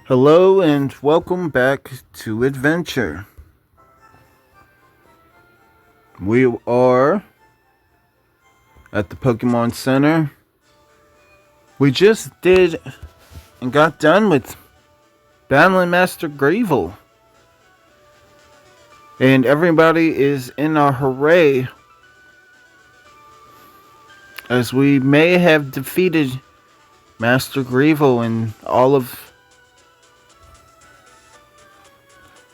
Hello and welcome back to Adventure. We are at the Pokemon Center. We just did and got done with battling Master Gravel. And everybody is in a hooray as we may have defeated Master Gravel and all of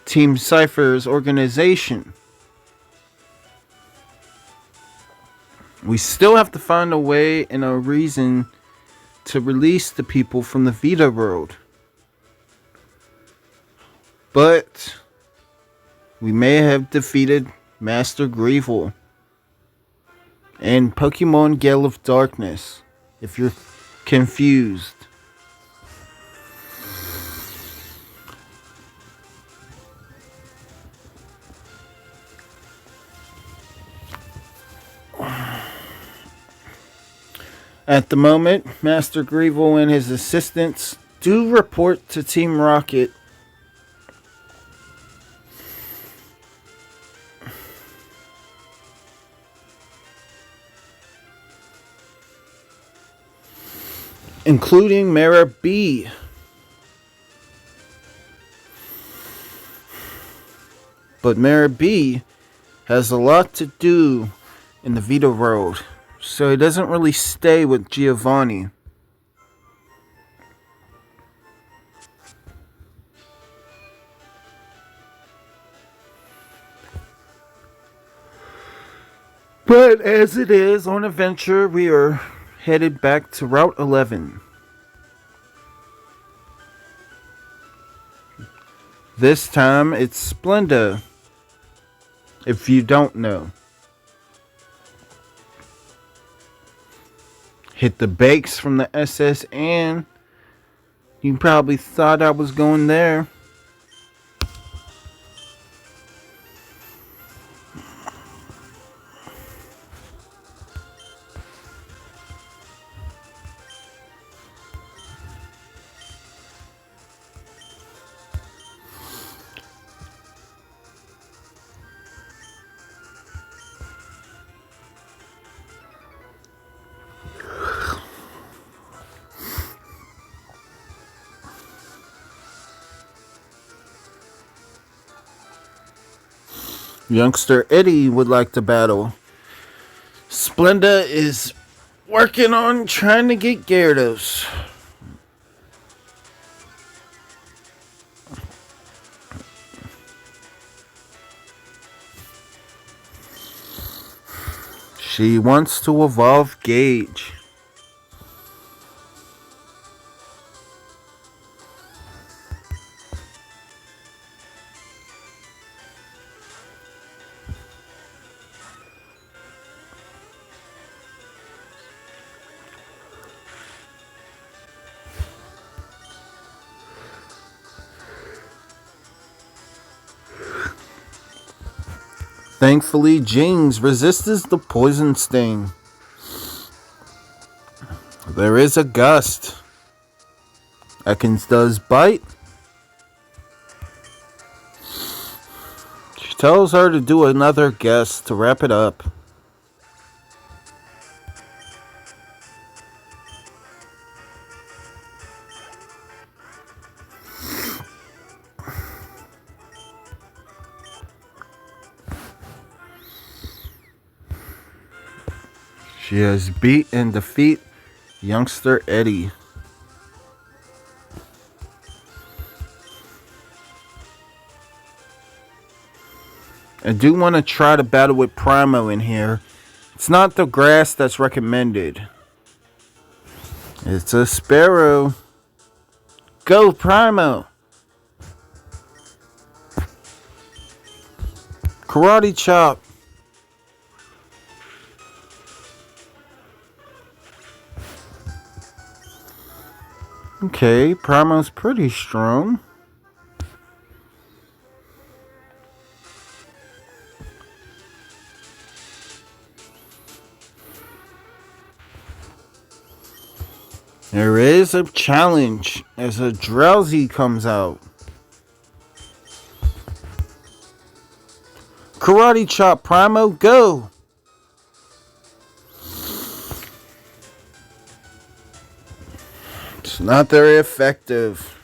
Team Cypher's organization. We still have to find a way and a reason to release the people from the Vita world. But we may have defeated Master Gravel and Pokemon Gale of Darkness, if you're confused. At the moment, Master Gravel and his assistants do report to Team Rocket. Including Mara B. But Mara B has a lot to do in the Vita world, so he doesn't really stay with Giovanni. But as it is on Adventure, we are headed back to Route 11. This time it's Splenda, if you don't know. Hit the bakes from the SS and you probably thought I was going there. Youngster Eddie would like to battle. Splenda is working on trying to get Gyarados. She wants to evolve Gage. Thankfully, James resists the poison sting. There is a gust. Ekans does bite. She tells her to do another guess to wrap it up. She has beat and defeat Youngster Eddie. I do want to try to battle with Primo in here. It's not the grass that's recommended. It's a Sparrow. Go Primo! Karate chop. Okay, Primo's pretty strong. There is a challenge as a Drowsy comes out. Karate Chop Primo, go! It's not very effective.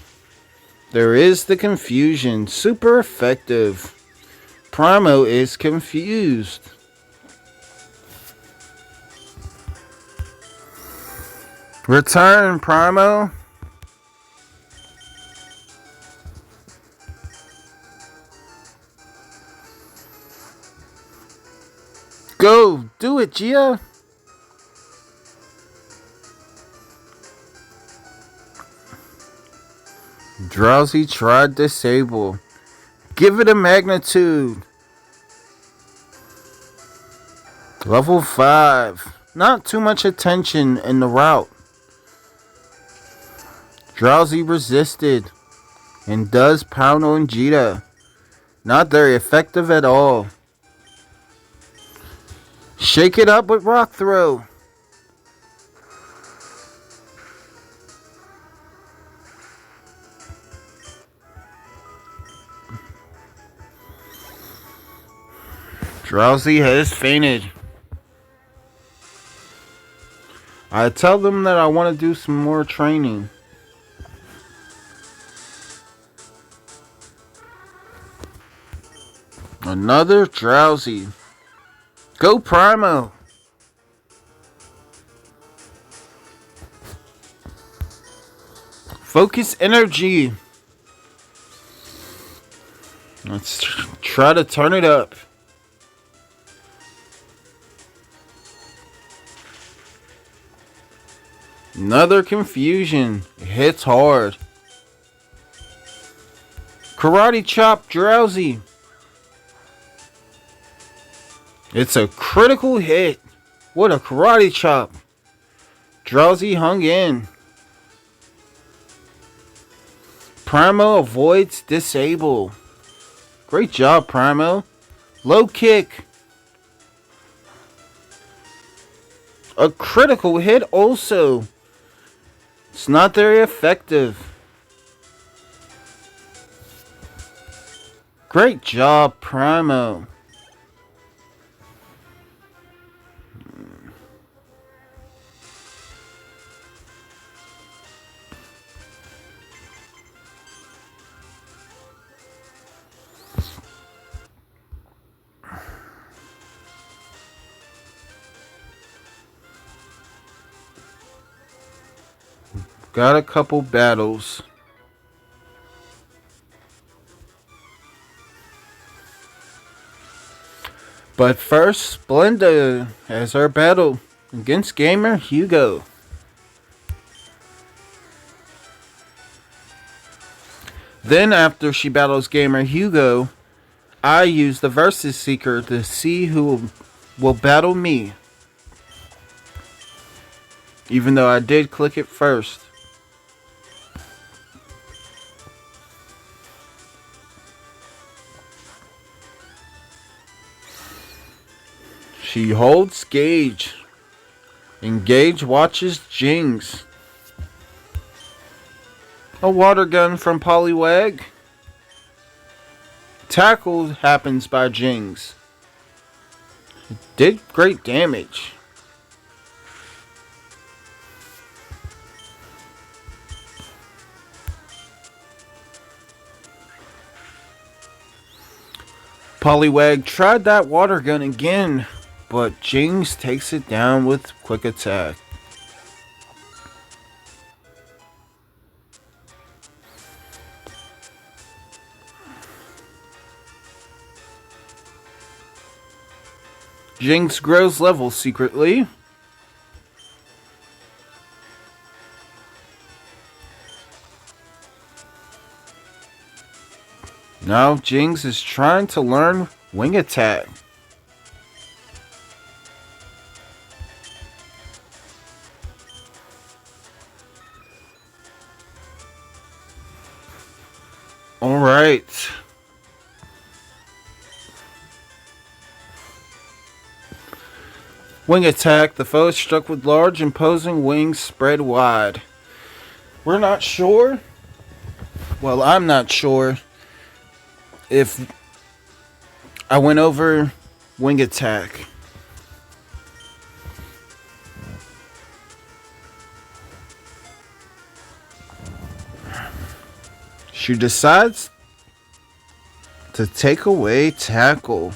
There is the confusion. Super effective. Primo is confused. Return, Primo. Go! Do it, Gia! Drowsy tried disable. Give it a magnitude. Level 5. Not too much attention in the route. Drowsy resisted and does pound on Jita. Not very effective at all. Shake it up with Rock Throw. Drowsy has fainted. I tell them that I want to do some more training. Another Drowsy. Go Primo. Focus energy. Let's try to turn it up. Another confusion. It hits hard. Karate Chop Drowsy. It's a critical hit. What a Karate Chop. Drowsy hung in. Primo avoids disable. Great job, Primo. Low kick. A critical hit also. It's not very effective. Great job, Primo. Got a couple battles. But first, Splenda has her battle against Gamer Hugo. Then after she battles Gamer Hugo, I use the Versus Seeker to see who will battle me. Even though I did click it first. She holds Gage. And Gage watches Jinx. A water gun from Pollard-Bey. Tackle happens by Jinx. It did great damage. Pollard-Bey tried that water gun again. But Jinx takes it down with quick attack. Jinx grows level secretly. Now Jinx is trying to learn wing attack. Alright. Wing attack. The foe is struck with large imposing wings spread wide. We're not sure. Well, I'm not sure if I went over wing attack. She decides to take away tackle.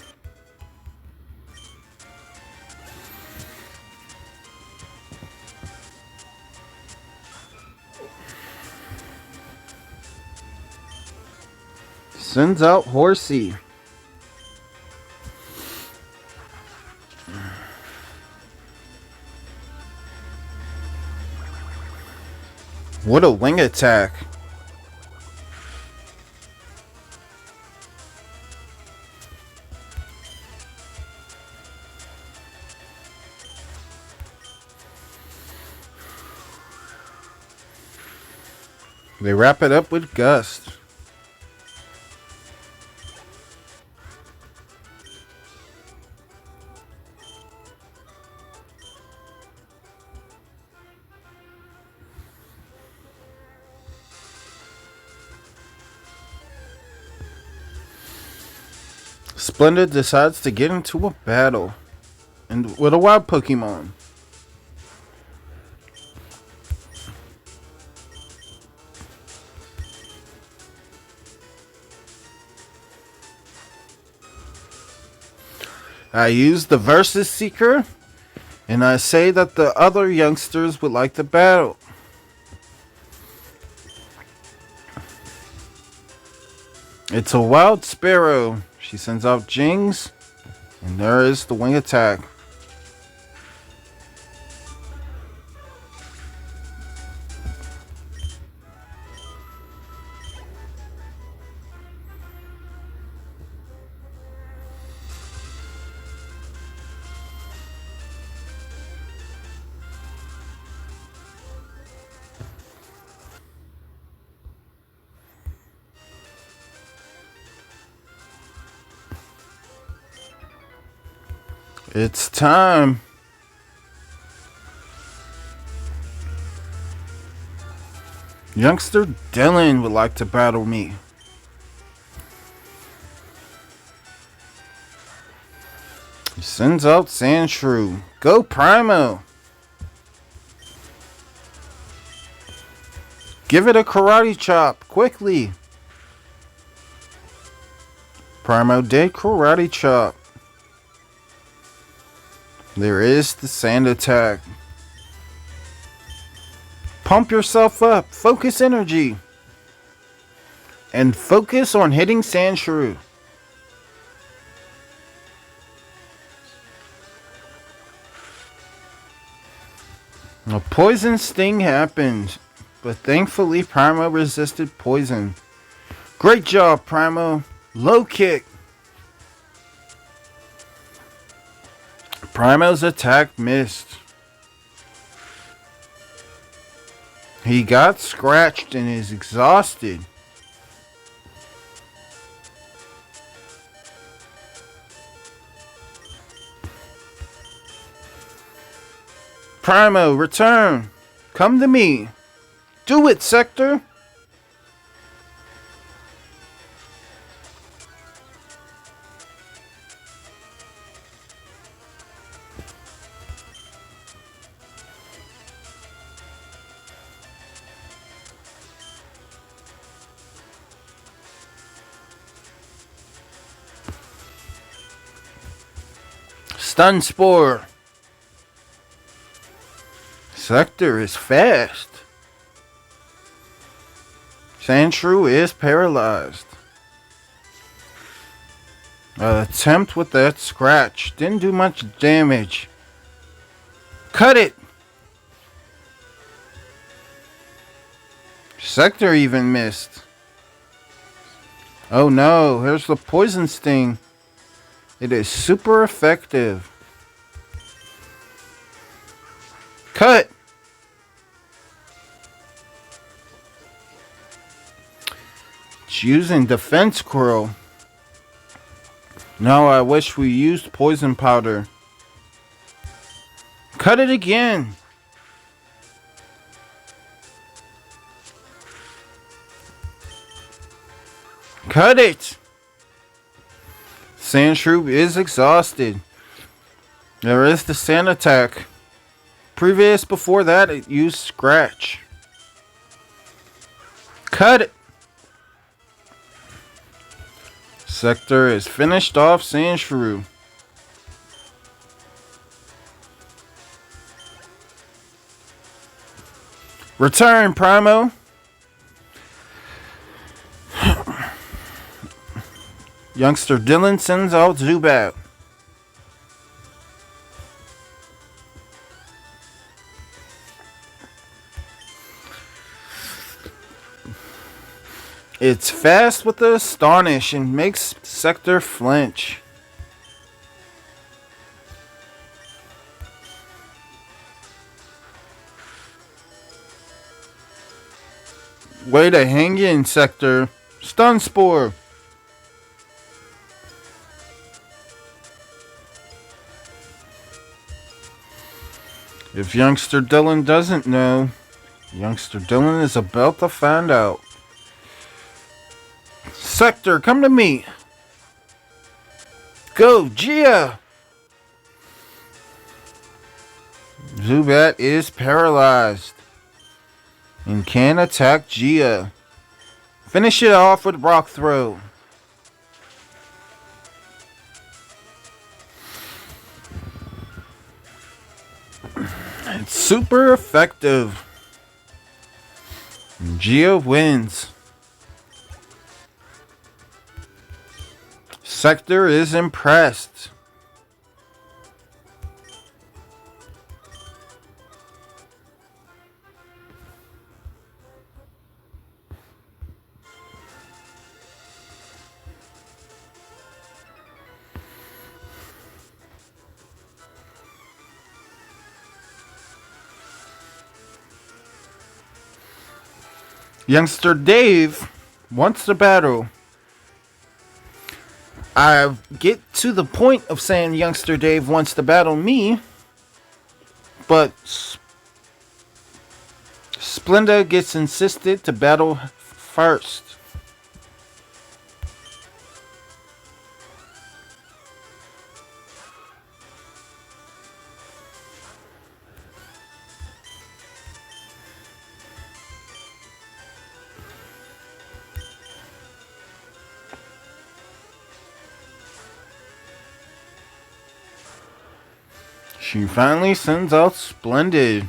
Sends out Horsey. What a wing attack. They wrap it up with Gust. Splendid decides to get into a battle and with a wild Pokemon. I use the Versus Seeker, and I say that the other youngsters would like to battle. It's a wild Sparrow. She sends out Jings, and there is the wing attack. It's time. Youngster Dylan would like to battle me. He sends out Sandshrew. Go Primo. Give it a karate chop quickly. Primo did karate chop. There is the sand attack. Pump yourself up. Focus energy. And focus on hitting Sandshrew. A poison sting happened, but thankfully Primo resisted poison. Great job, Primo. Low kick. Primo's attack missed. He got scratched and is exhausted. Primo, return. Come to me. Do it, Sector. Stun Spore. Sector is fast. Sandshrew is paralyzed. Attempt with that scratch. Didn't do much damage. Cut it. Sector even missed. Oh no, here's the poison sting. It is super effective. Cut. It's using defense curl. Now I wish we used poison powder. Cut it again. Cut it! Sandshrew is exhausted. There is the sand attack. Before that, it used Scratch. Cut it! Sector is finished off Sandshrew. Return, Primo. Youngster Dylan sends out Zubat. It's fast with the Astonish and makes Sector flinch. Way to hang in, Sector. Stun Spore. If Youngster Dylan doesn't know, Youngster Dylan is about to find out. Sector, come to me. Go, Gia. Zubat is paralyzed and can attack Gia. Finish it off with Rock Throw. It's super effective. Gia wins. Sector is impressed. Youngster Dave wants to battle. I get to the point of saying Youngster Dave wants to battle me, but Splenda gets insisted to battle first. She finally sends out Splendid.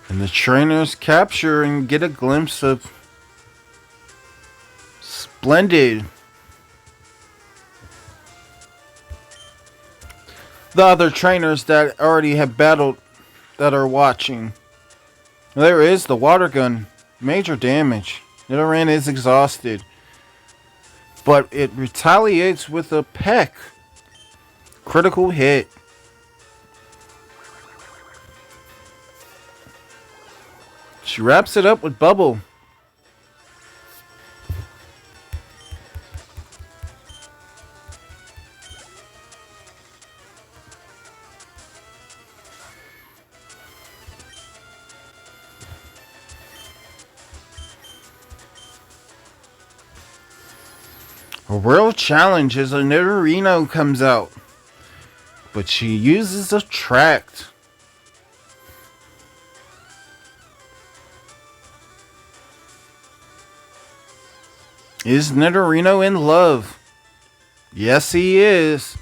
And the trainers capture and get a glimpse of Splendid. The other trainers that already have battled that are watching. There is the water gun. Major damage. Nidoran is exhausted. But it retaliates with a peck. Critical hit. She wraps it up with Bubble. A real challenge as a Nidorino comes out. But she uses Attract. Is Nidorino in love? Yes, he is.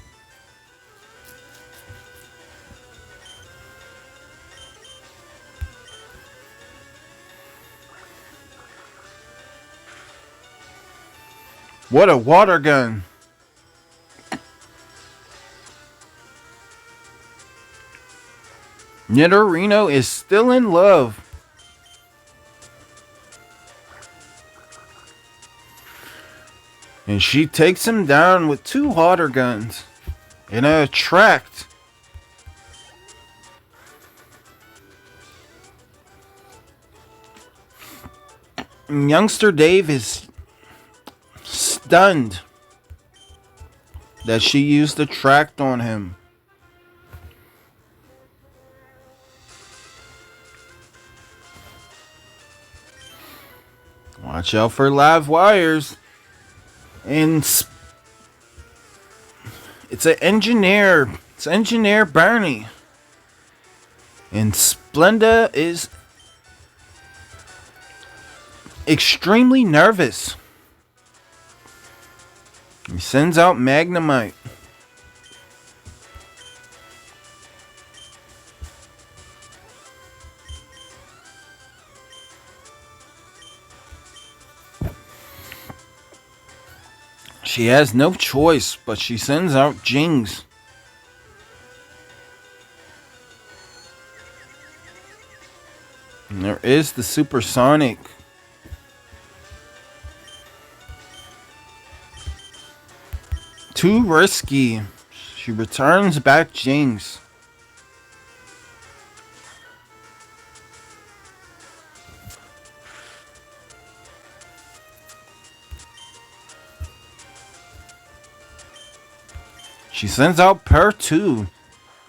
What a water gun. Nidorino is still in love. And she takes him down with 2 water guns and an Attract. And Youngster Dave is stunned that she used Attract on him. Watch out for live wires. And it's an engineer. It's Engineer Bernie. And Splenda is extremely nervous. He sends out Magnemite. She has no choice, but she sends out Jings. And there is the Supersonic. Too risky. She returns back Jings. She sends out Purr2.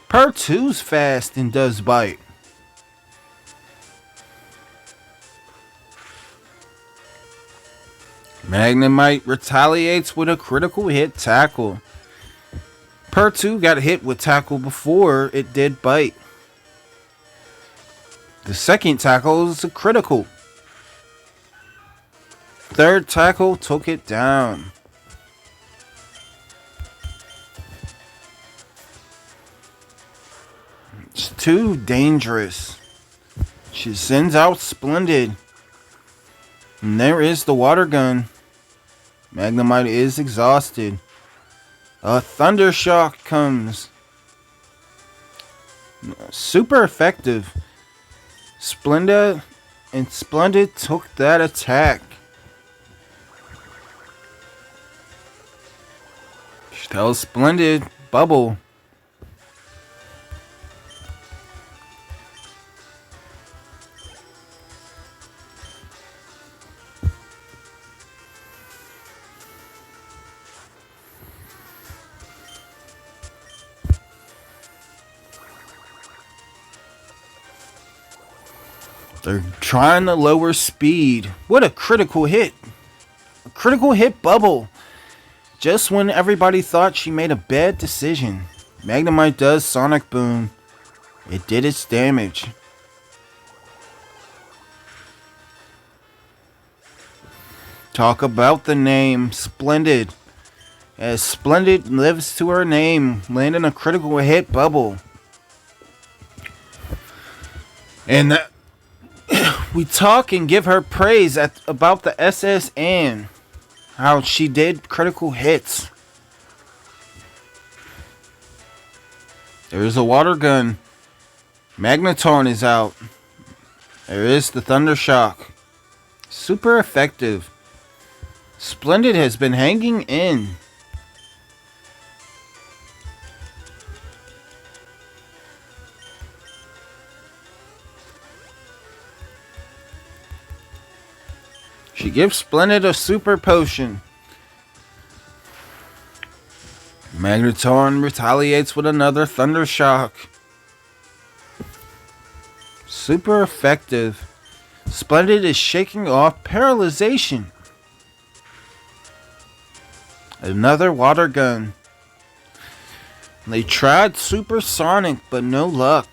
Purr2's fast and does bite. Magnemite retaliates with a critical hit tackle. Purr2 got hit with tackle before it did bite. The second tackle is a critical. Third tackle took it down. It's too dangerous. She sends out Splendid. And there is the water gun. Magnemite is exhausted. A Thunder Shock comes. Super effective. Splendid took that attack. She tells Splendid, bubble. They're trying to lower speed. What a critical hit. A critical hit bubble. Just when everybody thought she made a bad decision. Magnemite does Sonic Boom. It did its damage. Talk about the name Splendid. As Splendid lives to her name, landing a critical hit bubble. And we talk and give her praise about the SSN. How she did critical hits. There is a water gun. Magneton is out. There is the Thunder Shock. Super effective. Splendid has been hanging in. She gives Splendid a super potion. Magneton retaliates with another Thunder Shock. Super effective. Splendid is shaking off paralyzation. Another water gun. They tried Supersonic, but no luck.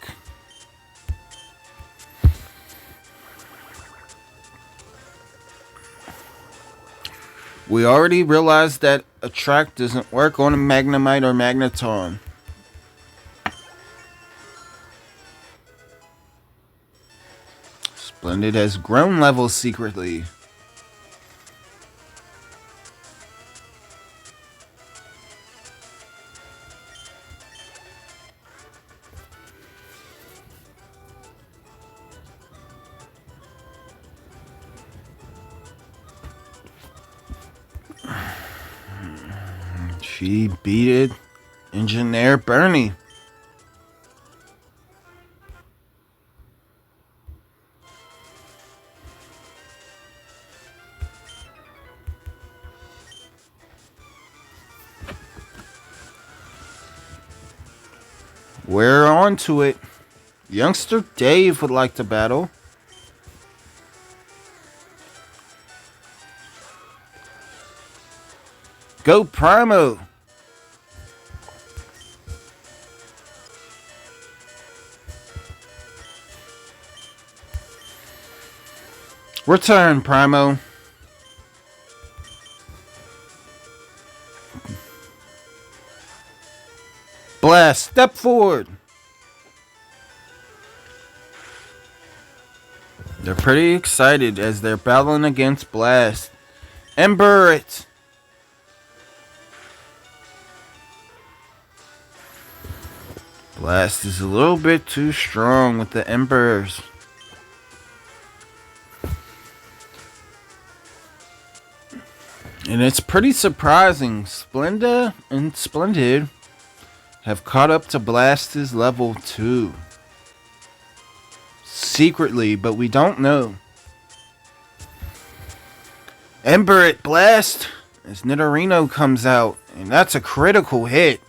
We already realized that Attract doesn't work on a Magnemite or Magneton. Splendid has grown levels secretly. She beat it. Engineer Bernie. We're on to it. Youngster Dave would like to battle. Go Primo! Return, Primo. Blast, step forward. They're pretty excited as they're battling against Blast. Ember it. Blast is a little bit too strong with the Embers. And it's pretty surprising. Splenda and Splendid have caught up to Blast's level 2. Secretly, but we don't know. Ember it, Blast! As Nidorino comes out, and that's a critical hit.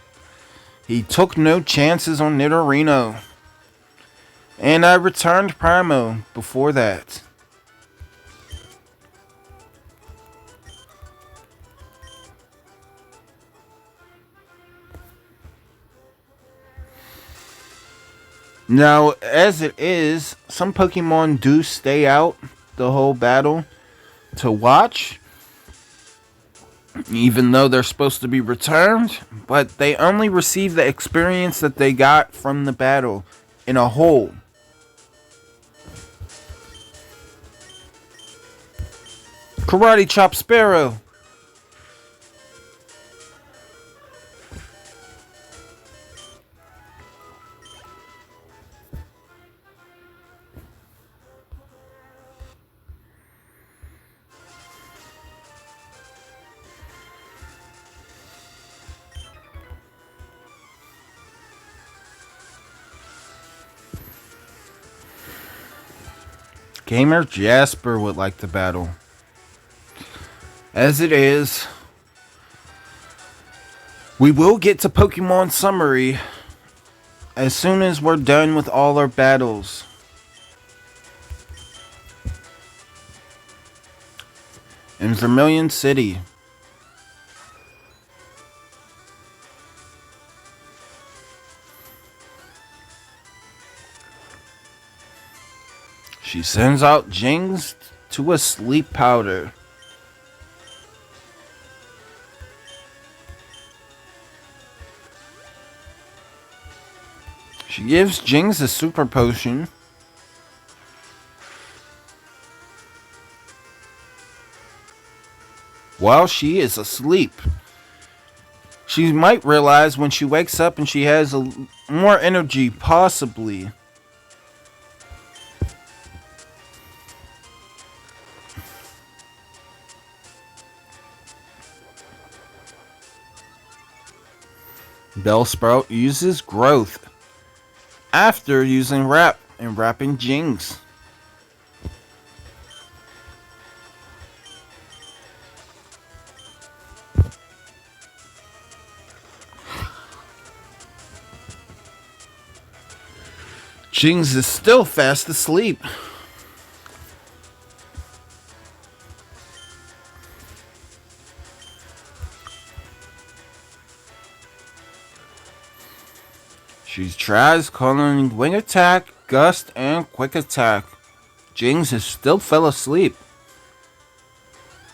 He took no chances on Nidorino. And I returned Primo before that. Now, as it is, some Pokemon do stay out the whole battle to watch, even though they're supposed to be returned, but they only receive the experience that they got from the battle in a whole. Karate Chop Sparrow. Gamer Jasper would like the battle. As it is, we will get to Pokemon Summary as soon as we're done with all our battles. In Vermilion City. She sends out Jings to a sleep powder. She gives Jings a super potion. While she is asleep. She might realize when she wakes up and she has more energy, possibly. Bellsprout uses Growth after using Wrap and wrapping Jings. Jings is still fast asleep. She tries calling Wing Attack, Gust, and Quick Attack. Jings is still fell asleep.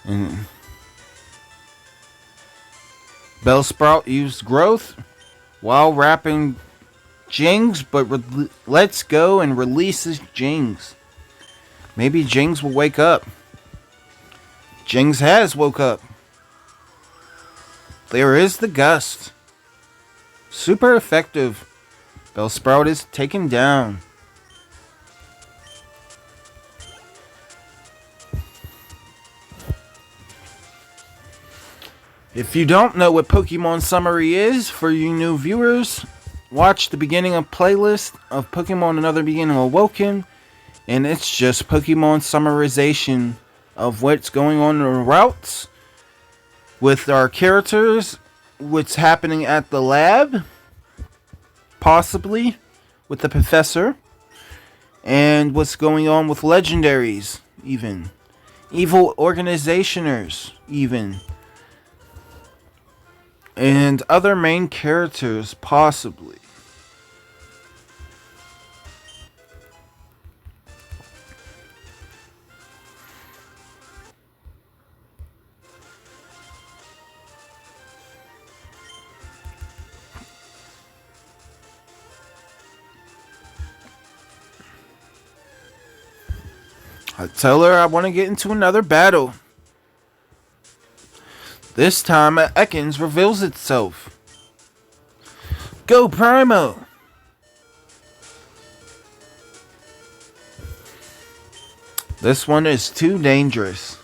And Bellsprout used Growth while wrapping Jings, but lets go and releases Jings. Maybe Jings will wake up. Jings has woke up. There is the Gust. Super effective. Bellsprout is taken down. If you don't know what Pokemon Summary is, for you new viewers, watch the beginning of playlist of Pokemon Another Beginning Awoken, and it's just Pokemon summarization of what's going on in the routes with our characters, what's happening at the lab, possibly with the professor, and what's going on with legendaries, even evil organizationers, even And other main characters, possibly. I tell her I want to get into another battle. This time, Ekans reveals itself. Go Primo! This one is too dangerous.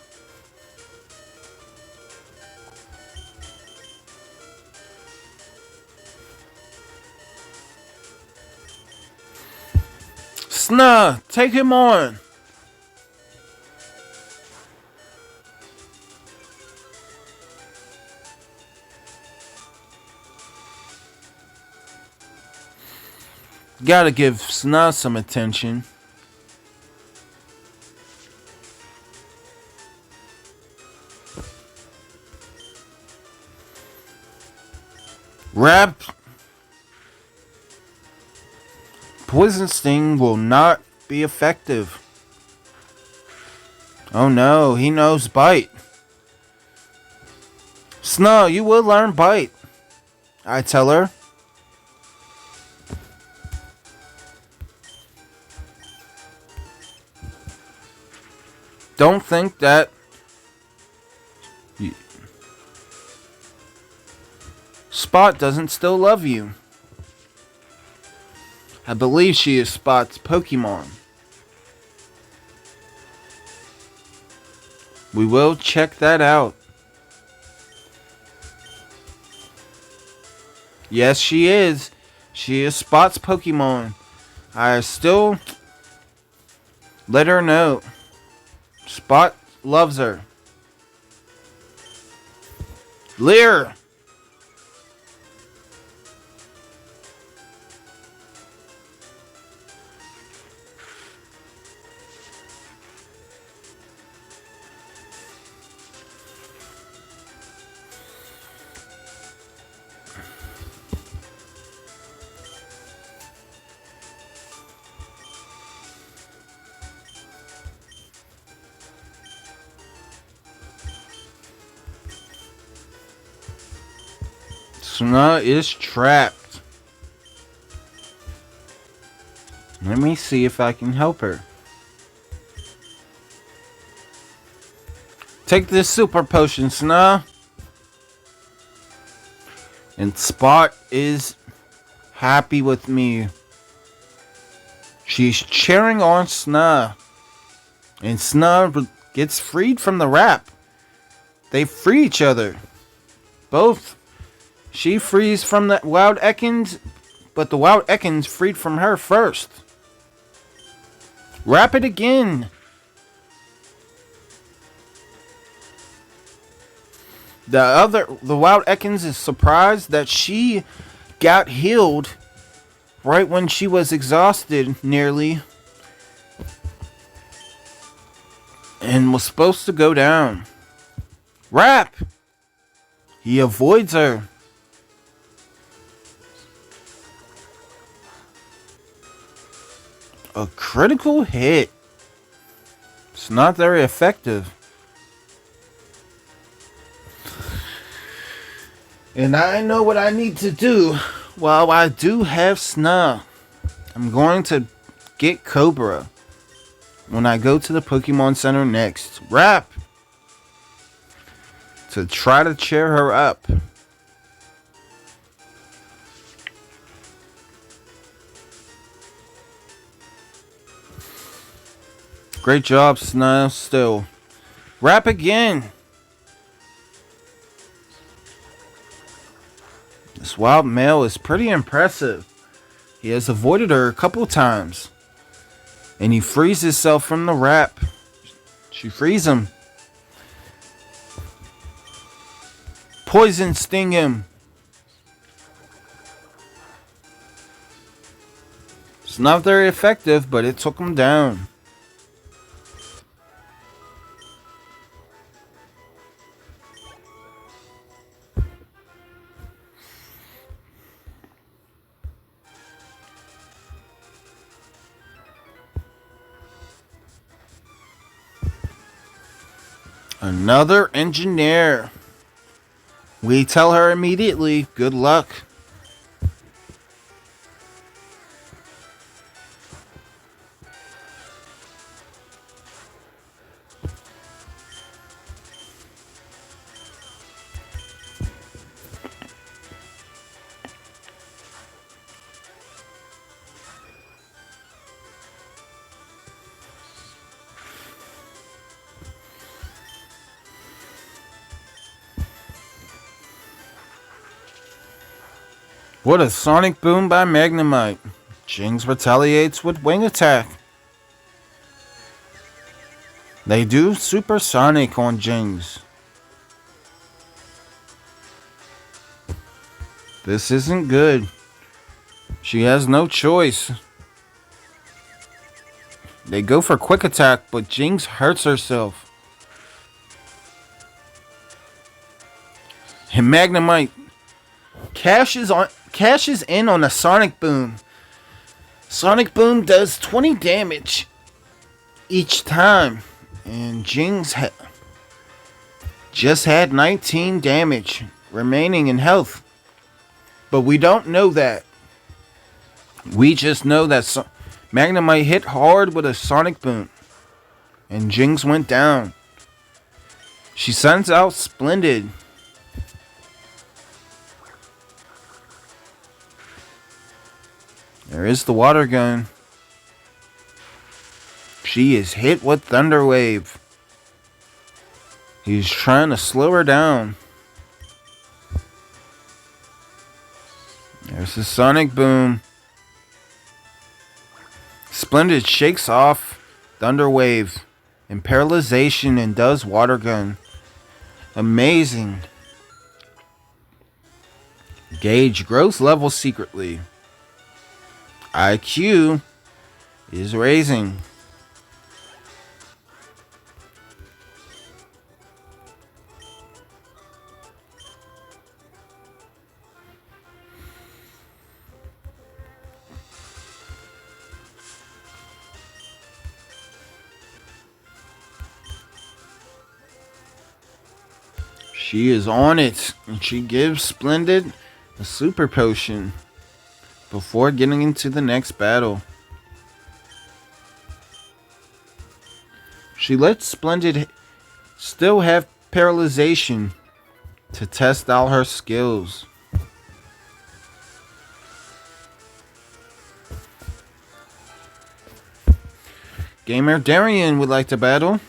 Snuh, take him on. Gotta give Snuh some attention. Rap. Poison Sting will not be effective. Oh no, he knows Bite. Snuh, you will learn Bite. I tell her. Don't think that Spot doesn't still love you. I believe she is Spot's Pokemon. We will check that out. Yes, she is. She is Spot's Pokemon. I still let her know. Spot loves her. Leer! Snuh is trapped. Let me see if I can help her. Take this super potion, Snuh. And Spot is happy with me. She's cheering on Snuh. And Snuh gets freed from the wrap. They free each other. Both. She frees from the Wild Ekans, but the Wild Ekans freed from her first. Wrap it again. The Wild Ekans is surprised that she got healed right when she was exhausted nearly and was supposed to go down. Wrap! He avoids her. A critical hit. It's not very effective. And I know what I need to do. While I do have Snuh, I'm going to get Cobra when I go to the Pokemon Center next. Wrap! To try to cheer her up. Great job, Snuh, still. Wrap again. This wild male is pretty impressive. He has avoided her a couple times. And he frees himself from the wrap. She frees him. Poison Sting him. It's not very effective, but it took him down. Another engineer. We tell her immediately, good luck. What a sonic boom by Magnemite. Jinx retaliates with wing attack. They do supersonic on Jinx. This isn't good. She has no choice. They go for quick attack, but Jinx hurts herself. And Magnemite cashes in on a Sonic Boom. Sonic Boom does 20 damage each time. And Jinx just had 19 damage remaining in health. But we don't know that. We just know that Magnemite hit hard with a Sonic Boom. And Jinx went down. She sends out Splendid. There is the water gun. She is hit with Thunder Wave. He's trying to slow her down. There's the Sonic Boom. Splendid shakes off Thunder Wave and Paralyzation and does Water Gun. Amazing. Gauge growth level secretly. IQ is raising. She is on it, and she gives Splendid a super potion before getting into the next battle. She lets Splendid still have paralyzation to test out her skills. Gamer Darian would like to battle.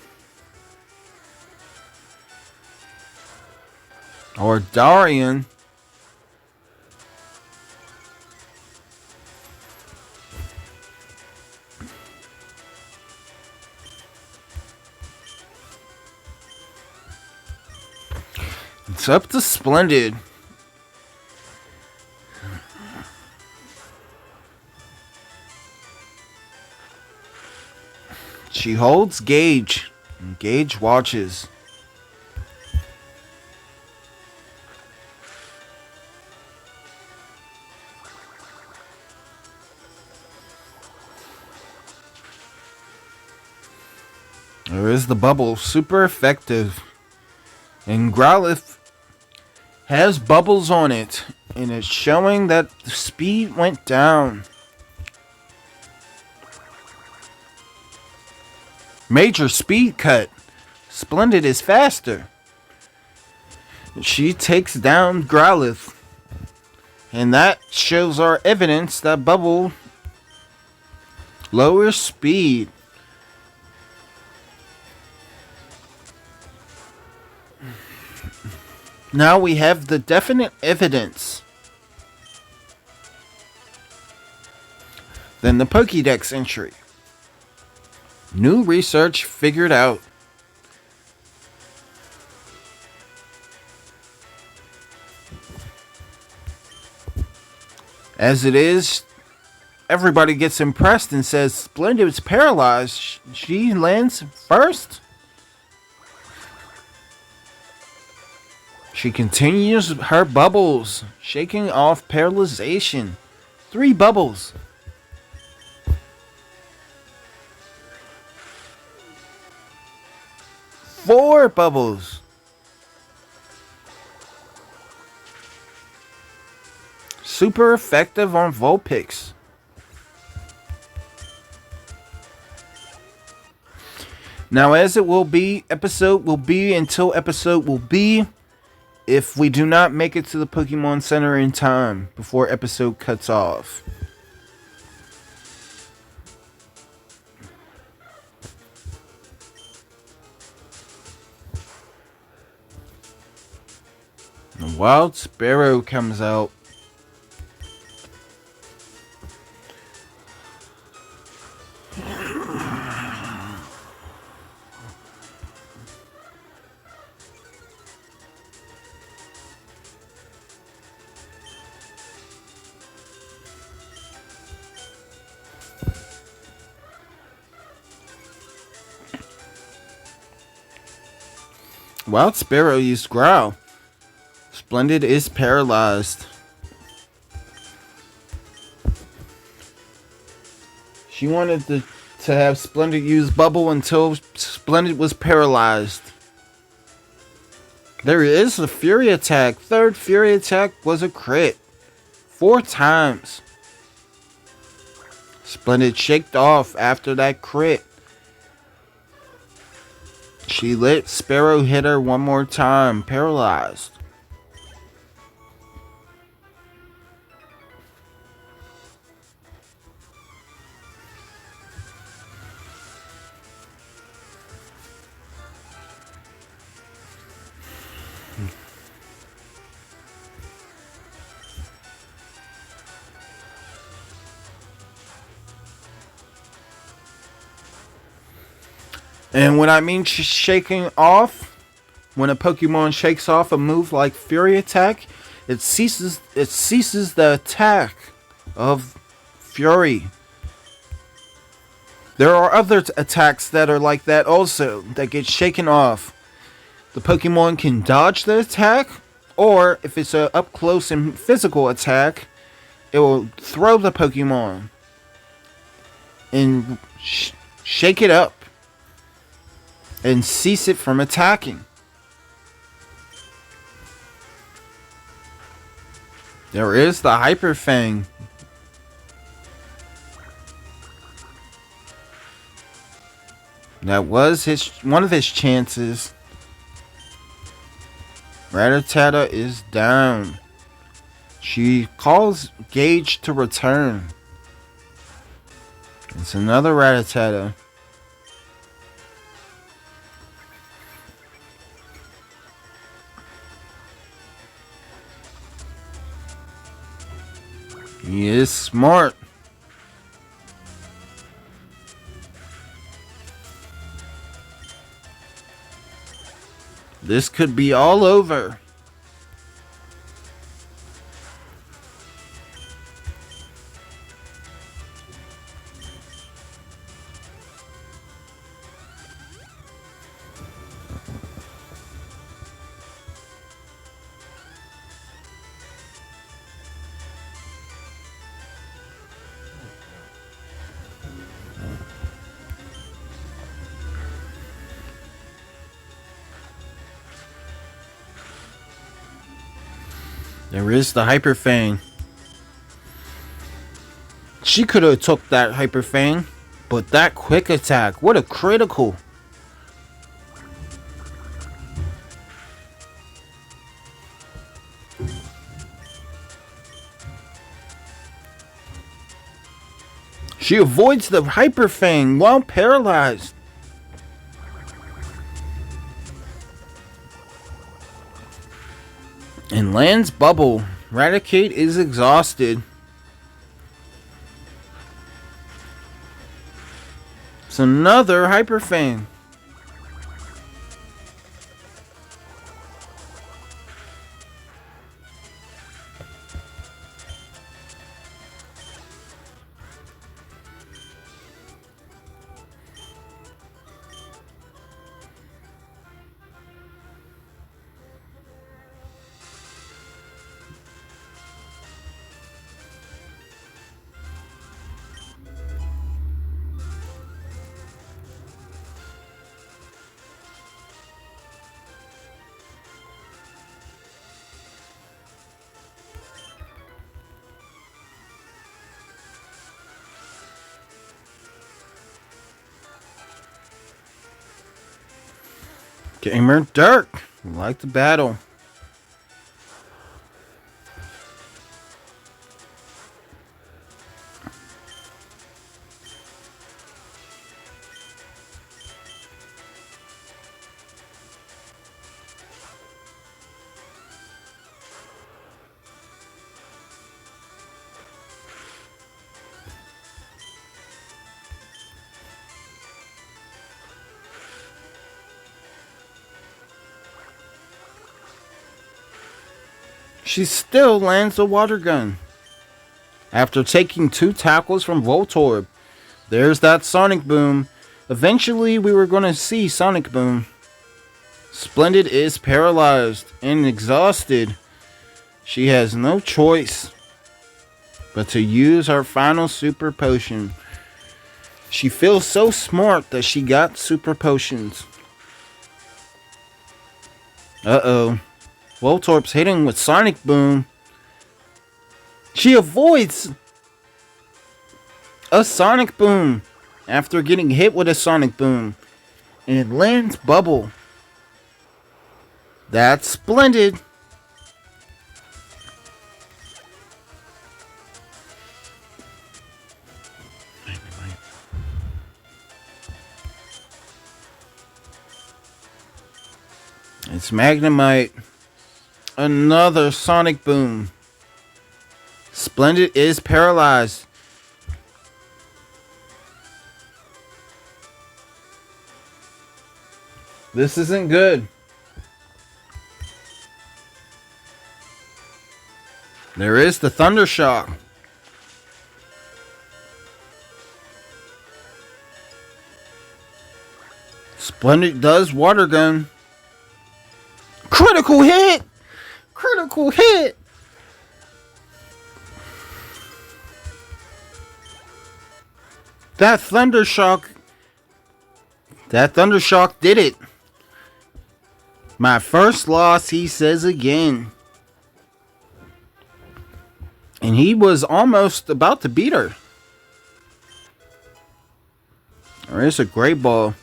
Or Darian. It's up to Splendid. She holds Gauge, and Gauge watches. There is the bubble, super effective. And Growlithe has bubbles on it, and it's showing that the speed went down. Major speed cut. Splendid is faster. She takes down Growlithe. And that shows our evidence that bubble lowers speed. Now we have the definite evidence. Then the Pokédex entry. New research figured out. As it is, everybody gets impressed and says Splendid is paralyzed. She lands first. She continues her bubbles, shaking off paralyzation. 3 bubbles. 4 bubbles. Super effective on Vulpix. Now, as it will be, episode will be until episode will be, if we do not make it to the Pokemon Center in time before episode cuts off. The Wild Sparrow comes out. Wild Sparrow used Growl. Splendid is paralyzed. She wanted to have Splendid use Bubble until Splendid was paralyzed. There is a Fury attack. Third Fury attack was a crit. 4 times. Splendid shaked off after that crit. She let Sparrow hit her one more time, paralyzed. And when I mean shaking off, when a Pokemon shakes off a move like Fury Attack, it ceases the attack of Fury. There are other attacks that are like that also, that get shaken off. The Pokemon can dodge the attack, or if it's a up close and physical attack, it will throw the Pokemon and shake it up and cease it from attacking. There is the Hyper Fang. That was one of his chances. Rattata is down. She calls Gage to return. It's another Rattata. He is smart. This could be all over. There is the Hyper Fang. She could have took that Hyper Fang, but that quick attack, what a critical. She avoids the Hyper Fang while paralyzed. And lands Bubble. Raticate is exhausted. It's another Hyper Fang. Gamer Dirk. Like the battle. She still lands a water gun. After taking 2 tackles from Voltorb. There's that Sonic Boom. Eventually we were going to see Sonic Boom. Splendid is paralyzed and exhausted. She has no choice but to use her final super potion. She feels so smart that she got super potions. Uh-oh. Voltorb's hitting with Sonic Boom. She avoids a Sonic Boom after getting hit with a Sonic Boom. And it lands Bubble. That's splendid. It's Magnemite. Another Sonic Boom. Splendid is paralyzed. This isn't good. There is the Thunder Shock. Splendid does Water Gun. Critical hit! Critical hit! That Thunder Shock did it. My first loss, he says again. And he was almost about to beat her. There is a Great Ball.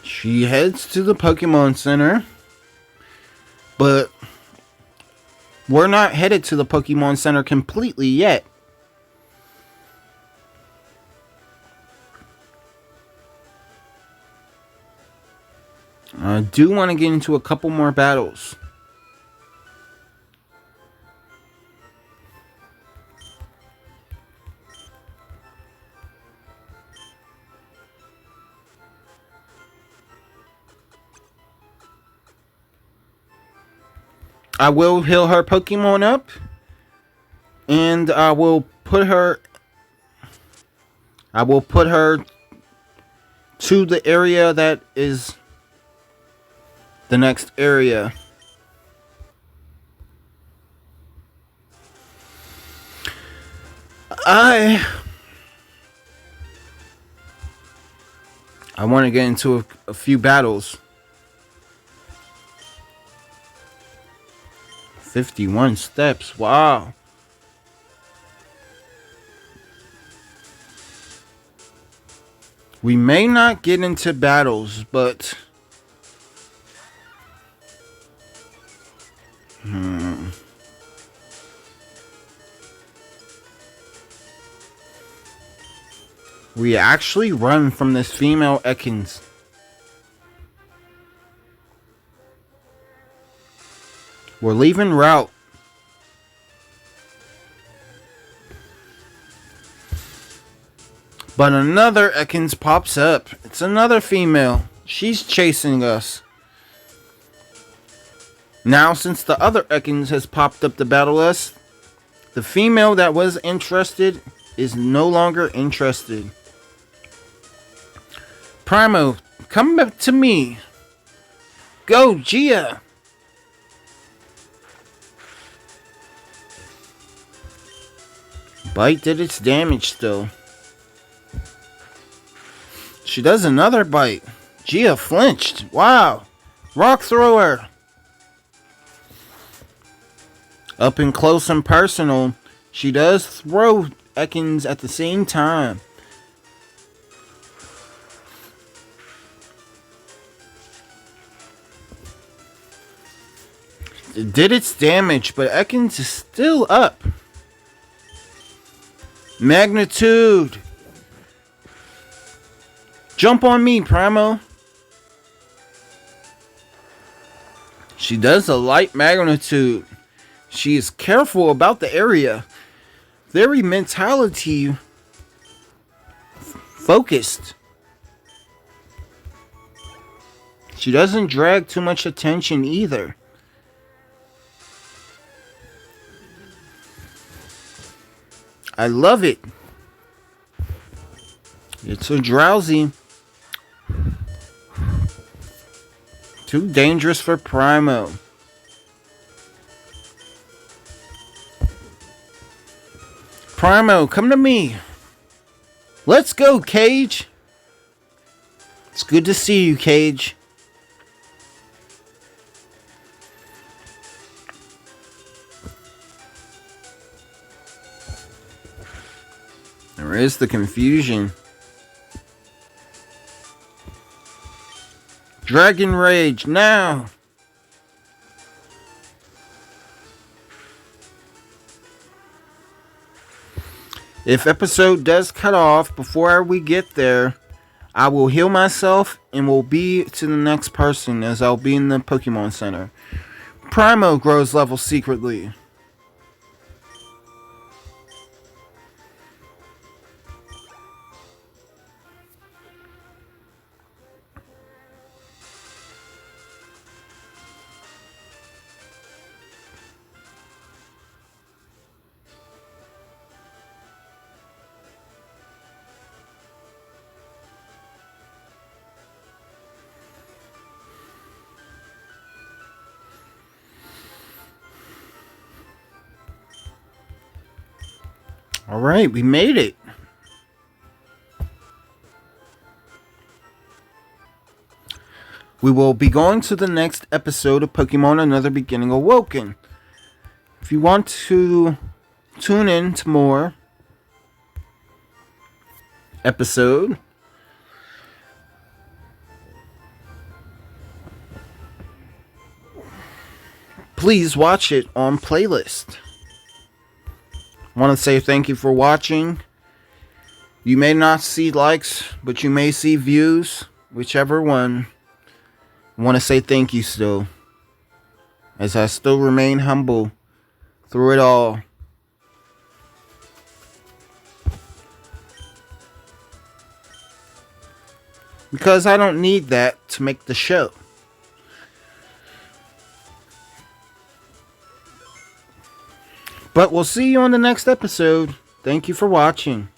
She heads to the Pokemon Center, but we're not headed to the Pokemon Center completely yet. I do want to get into a couple more battles. I will heal her Pokemon up. And I will put her to the area that is the next area. I want to get into a few battles. 51 steps. Wow. We may not get into battles, but we actually run from this female Ekans. We're leaving route. But another Ekans pops up. It's another female. She's chasing us. Now, since the other Ekans has popped up to battle us, the female that was interested is no longer interested. Primo, come back to me. Go, Gia. Bite did its damage still. She does another bite. Gia flinched. Wow. Rock thrower. Up and close and personal, she does throw Ekans at the same time. It did its damage, but Ekans is still up. Magnitude. Jump on me, Primo. She does a light magnitude. She is careful about the area. Very mentality focused. She doesn't drag too much attention either. I love it. It's a drowsy. Too dangerous for Primo. Primo, come to me. Let's go, Cage. It's good to see you, Cage. There is the confusion. Dragon Rage, now! If episode does cut off before we get there, I will heal myself and will be to the next person as I'll be in the Pokemon Center. Primo grows level secretly. Alright, we made it. We will be going to the next episode of Pokemon Another Beginning Awoken. If you want to tune in to more episode, please watch it on playlist. I want to say thank you for watching. You may not see likes, but you may see views, whichever one. I want to say thank you still, as I still remain humble through it all. Because I don't need that to make the show. But we'll see you on the next episode. Thank you for watching.